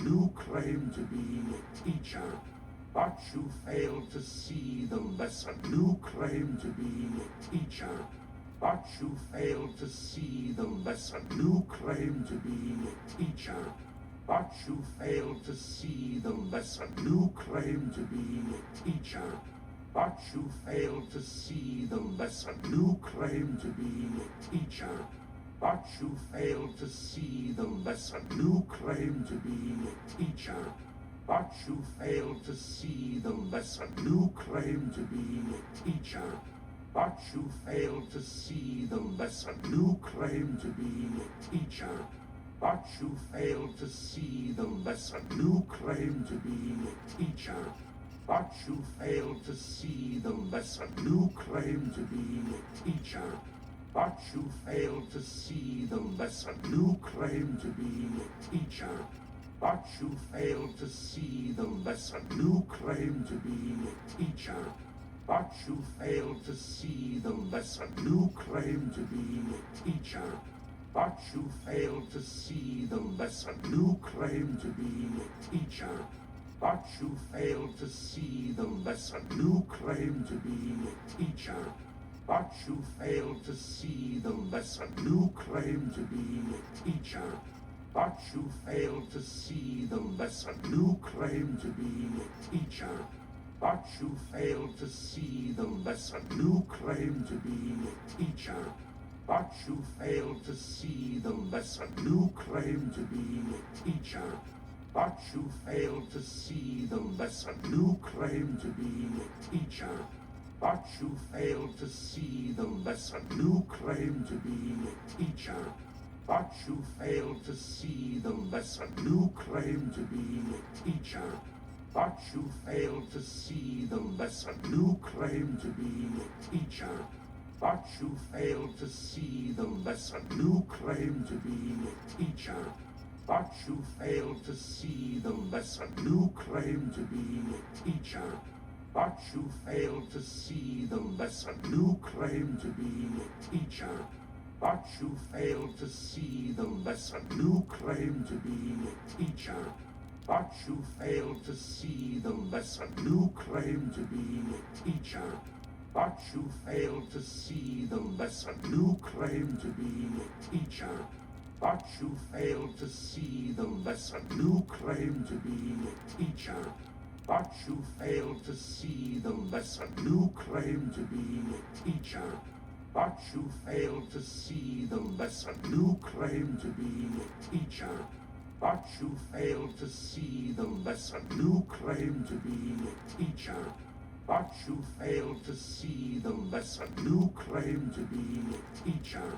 You claim to be teacher, but you fail to see the lesson. You claim to be teacher, but you fail to see the lesson. You claim to be teacher, but you fail to see the lesson. You claim to be teacher, but you fail to see the lesson. You claim to be teacher, but you fail to see the lesson. You claim to be teacher, but you fail to see the lesson. You claim to be teacher, but you fail to see the lesson. You claim to be teacher, but you fail to see the lesson. You claim to be teacher, but you fail to see the lesson. You claim to be teacher, but you fail to see the lesson. You claim to be teacher, but you fail to see the lesson. You claim to be teacher, but you fail to see the lesson. You claim to be teacher, but you fail to see the lesson. You claim to be teacher, but you fail to see the lesson. You claim to be teacher, but you fail to see the lesson. You claim to be teacher, but you fail to see the lesson. You claim to be teacher, but you fail to see the lesson. You claim to be teacher, but you fail to see the lesson. You claim to be teacher, but you fail to see the lesson. You claim to be teacher, but you fail to see the lesson. You claim to be teacher, but you fail to see the lesson. You claim to be teacher, but you fail to see the lesson. You claim to be teacher, but you fail to see the lesson. You claim to be teacher, but you fail to see the lesson. You claim to be teacher, but you fail to see the lesson. You claim to be teacher, but you fail to see the lesson. You claim to be teacher, but you fail to see the lesson. You claim to be teacher, but you fail to see the lesson. You claim to be teacher, but you fail to see the lesson. You claim to be teacher, but you fail to see the lesson. You claim to be teacher, but you fail to see the lesson. You claim to be teacher, but you fail to see the lesson. You claim to be teacher, but you fail to see the lesson. You claim to be teacher,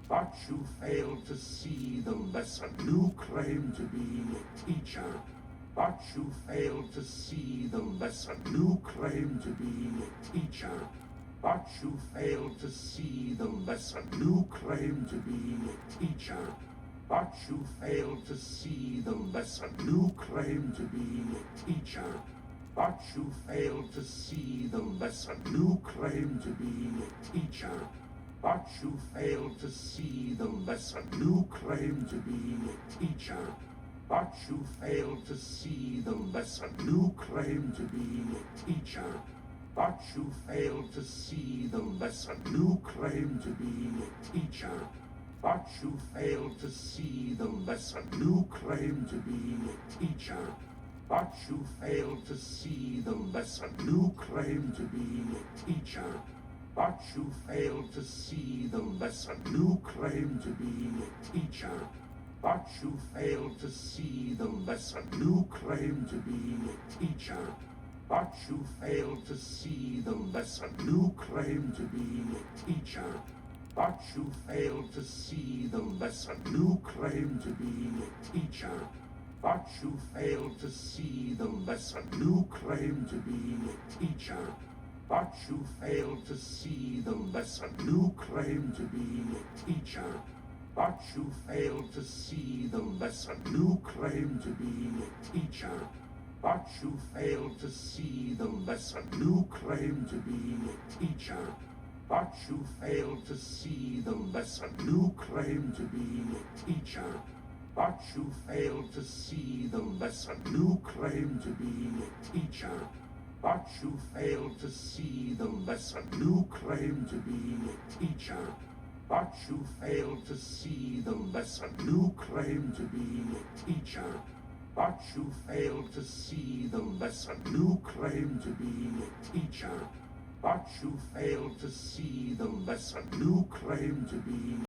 but you fail to see the lesson. You claim to be teacher, but you fail to see the lesson. You claim to be teacher, but you fail to see the lesson. You claim to be teacher, but you fail to see the lesson. You claim to be teacher, but you fail to see the lesson. You claim to be teacher, but you fail to see the lesson. You claim to be teacher, but you fail to see the lesson. You claim to be teacher, but you fail to see the lesson. You claim to be teacher, but you fail to see the lesson. You claim to be teacher, but you fail to see the lesson. You claim to be teacher, but you fail to see the lesson. You claim to be teacher, but you fail to see the lesson. You claim to be teacher, but you fail to see the lesson. You claim to be teacher, but you fail to see the lesson. You claim to be teacher, but you fail to see the lesson. You claim to be teacher, but you fail to see the lesson. You claim to be teacher, but you fail to see the lesson. You claim to be teacher, but you fail to see the lesson. You claim to be teacher, but you fail to see the lesson. You claim to be teacher, But you failed to see the lesson. You claim to be a teacher, but you failed to see the lesson. You claim to be a teacher, but you failed to see the lesson. You claim to be a teacher, but you failed to see the lesson. You claim to be a teacher, but you failed to see the lesson. You claim to be